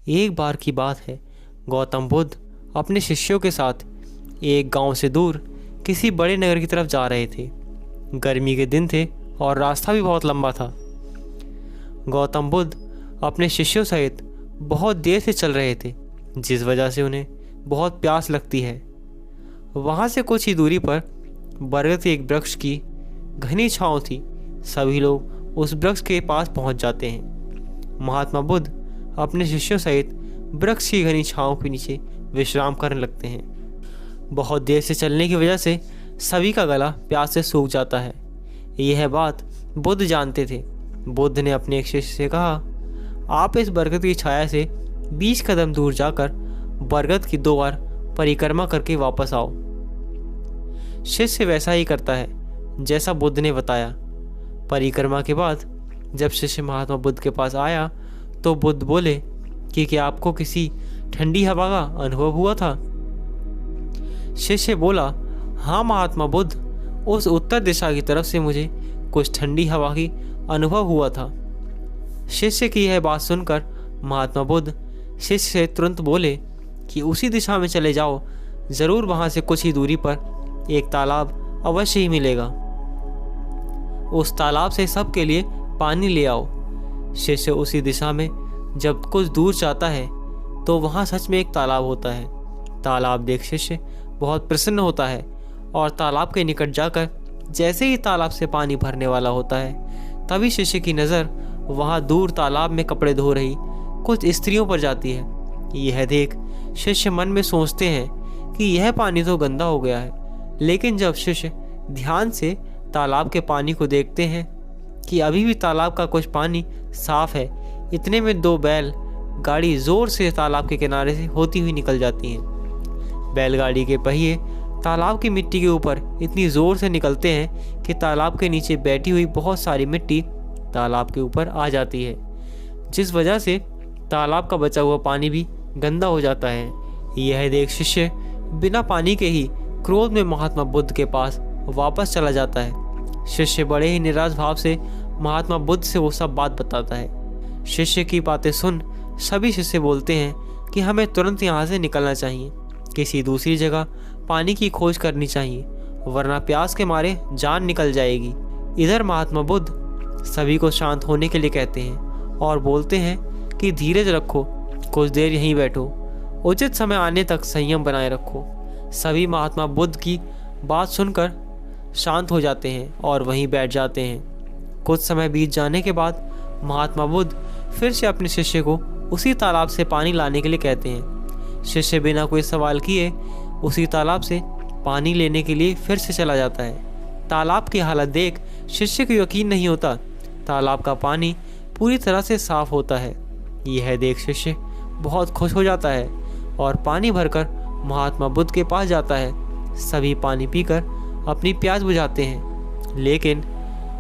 एक बार की बात है, गौतम बुद्ध अपने शिष्यों के साथ एक गांव से दूर किसी बड़े नगर की तरफ जा रहे थे। गर्मी के दिन थे और रास्ता भी बहुत लंबा था। गौतम बुद्ध अपने शिष्यों सहित बहुत देर से चल रहे थे, जिस वजह से उन्हें बहुत प्यास लगती है। वहाँ से कुछ ही दूरी पर बरगद के एक वृक्ष की घनी छाँव थी। सभी लोग उस वृक्ष के पास पहुँच जाते हैं। महात्मा बुद्ध अपने शिष्यों सहित वृक्ष की घनी छाँव के नीचे विश्राम करने लगते हैं। बहुत देर से चलने की वजह से सभी का गला प्यास से सूख जाता है। यह बात बुद्ध जानते थे। बुद्ध ने अपने एक शिष्य से कहा, आप इस बरगद की छाया से 20 कदम दूर जाकर बरगद की 2 बार परिक्रमा करके वापस आओ। शिष्य वैसा ही करता है जैसा बुद्ध ने बताया। परिक्रमा के बाद जब शिष्य महात्मा बुद्ध के पास आया तो बुद्ध बोले कि क्या आपको किसी ठंडी हवा का अनुभव हुआ था? शिष्य बोला, हाँ महात्मा बुद्ध, उस उत्तर दिशा की तरफ से मुझे कुछ ठंडी हवा की अनुभव हुआ था। शिष्य की यह बात सुनकर महात्मा बुद्ध शिष्य से तुरंत बोले कि उसी दिशा में चले जाओ, ज़रूर वहाँ से कुछ ही दूरी पर एक तालाब अवश्य ही मिलेगा। उस तालाब से सबके लिए पानी ले आओ। शिष्य उसी दिशा में जब कुछ दूर जाता है तो वहाँ सच में एक तालाब होता है। तालाब देख शिष्य बहुत प्रसन्न होता है और तालाब के निकट जाकर जैसे ही तालाब से पानी भरने वाला होता है, तभी शिष्य की नज़र वहाँ दूर तालाब में कपड़े धो रही कुछ स्त्रियों पर जाती है। यह देख शिष्य मन में सोचते हैं कि यह पानी तो गंदा हो गया है। लेकिन जब शिष्य ध्यान से तालाब के पानी को देखते हैं कि अभी भी तालाब का कुछ पानी साफ है, इतने में 2 बैल गाड़ी जोर से तालाब के किनारे से होती हुई निकल जाती हैं। बैलगाड़ी के पहिए तालाब की मिट्टी के ऊपर इतनी ज़ोर से निकलते हैं कि तालाब के नीचे बैठी हुई बहुत सारी मिट्टी तालाब के ऊपर आ जाती है, जिस वजह से तालाब का बचा हुआ पानी भी गंदा हो जाता है। यह देख शिष्य बिना पानी के ही क्रोध में महात्मा बुद्ध के पास वापस चला जाता है। शिष्य बड़े ही निराश भाव से महात्मा बुद्ध से वो सब बात बताता है। शिष्य की बातें सुन सभी शिष्य बोलते हैं कि हमें तुरंत यहाँ से निकलना चाहिए, किसी दूसरी जगह पानी की खोज करनी चाहिए, वरना प्यास के मारे जान निकल जाएगी। इधर महात्मा बुद्ध सभी को शांत होने के लिए कहते हैं और बोलते हैं कि धीरज रखो, कुछ देर यहीं बैठो, उचित समय आने तक संयम बनाए रखो। सभी महात्मा बुद्ध की बात सुनकर शांत हो जाते हैं और वहीं बैठ जाते हैं। कुछ समय बीत जाने के बाद महात्मा बुद्ध फिर से अपने शिष्य को उसी तालाब से पानी लाने के लिए कहते हैं। शिष्य बिना कोई सवाल किए उसी तालाब से पानी लेने के लिए फिर से चला जाता है। तालाब की हालत देख शिष्य को यकीन नहीं होता। तालाब का पानी पूरी तरह से साफ होता है। यह देख शिष्य बहुत खुश हो जाता है और पानी भरकर महात्मा बुद्ध के पास जाता है। सभी पानी पीकर अपनी प्यास बुझाते हैं, लेकिन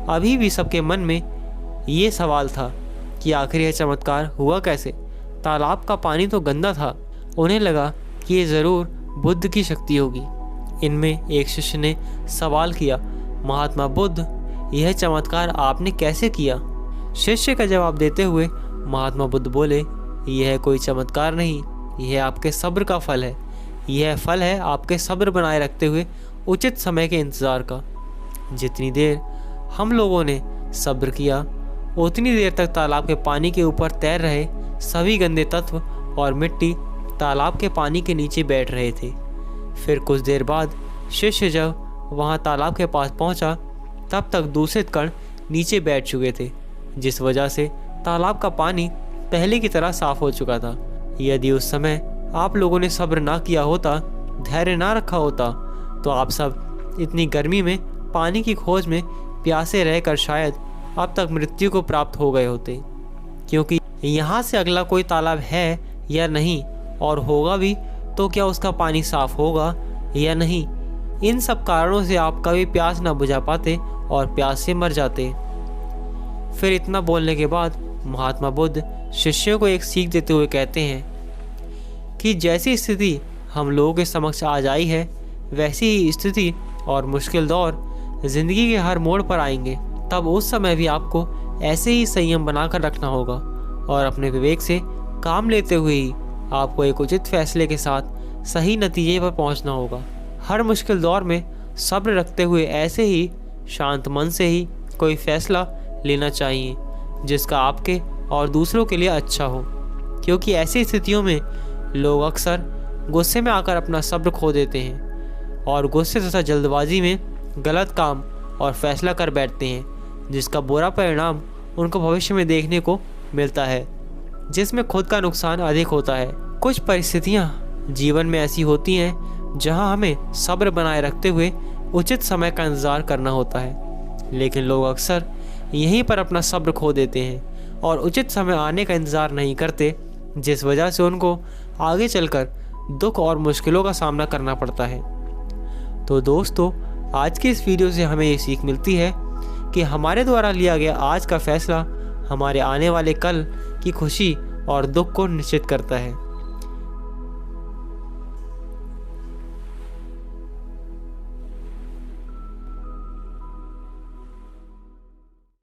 अभी भी सबके मन में ये सवाल था कि आखिर यह चमत्कार हुआ कैसे। तालाब का पानी तो गंदा था। उन्हें लगा कि ये ज़रूर बुद्ध की शक्ति होगी। इनमें एक शिष्य ने सवाल किया, महात्मा बुद्ध, यह चमत्कार आपने कैसे किया? शिष्य का जवाब देते हुए महात्मा बुद्ध बोले, यह कोई चमत्कार नहीं, यह आपके सब्र का फल है। यह फल है आपके सब्र बनाए रखते हुए उचित समय के इंतज़ार का। जितनी देर हम लोगों ने सब्र किया, उतनी देर तक तालाब के पानी के ऊपर तैर रहे सभी गंदे तत्व और मिट्टी तालाब के पानी के नीचे बैठ रहे थे। फिर कुछ देर बाद शिष्य जब वहाँ तालाब के पास पहुँचा, तब तक दूषित कण नीचे बैठ चुके थे, जिस वजह से तालाब का पानी पहले की तरह साफ हो चुका था। यदि उस समय आप लोगों ने सब्र ना किया होता, धैर्य ना रखा होता, तो आप सब इतनी गर्मी में पानी की खोज में प्यासे रहकर शायद अब तक मृत्यु को प्राप्त हो गए होते। क्योंकि यहाँ से अगला कोई तालाब है या नहीं, और होगा भी तो क्या उसका पानी साफ होगा या नहीं, इन सब कारणों से आप कभी प्यास ना बुझा पाते और प्यास से मर जाते। फिर इतना बोलने के बाद महात्मा बुद्ध शिष्यों को एक सीख देते हुए कहते हैं कि जैसी स्थिति हम लोगों के समक्ष आज आई है, वैसी ही स्थिति और मुश्किल दौर ज़िंदगी के हर मोड़ पर आएंगे। तब उस समय भी आपको ऐसे ही संयम बनाकर रखना होगा और अपने विवेक से काम लेते हुए ही आपको एक उचित फैसले के साथ सही नतीजे पर पहुंचना होगा। हर मुश्किल दौर में सब्र रखते हुए ऐसे ही शांत मन से ही कोई फैसला लेना चाहिए जिसका आपके और दूसरों के लिए अच्छा हो, क्योंकि ऐसी स्थितियों में लोग अक्सर गुस्से में आकर अपना सब्र खो देते हैं और गुस्से तथा जल्दबाजी में गलत काम और फैसला कर बैठते हैं, जिसका बुरा परिणाम उनको भविष्य में देखने को मिलता है, जिसमें खुद का नुकसान अधिक होता है। कुछ परिस्थितियाँ जीवन में ऐसी होती हैं जहां हमें सब्र बनाए रखते हुए उचित समय का इंतज़ार करना होता है, लेकिन लोग अक्सर यहीं पर अपना सब्र खो देते हैं और उचित समय आने का इंतज़ार नहीं करते, जिस वजह से उनको आगे चलकर दुख और मुश्किलों का सामना करना पड़ता है। तो दोस्तों, आज की इस वीडियो से हमें ये सीख मिलती है कि हमारे द्वारा लिया गया आज का फैसला हमारे आने वाले कल की खुशी और दुख को निश्चित करता है।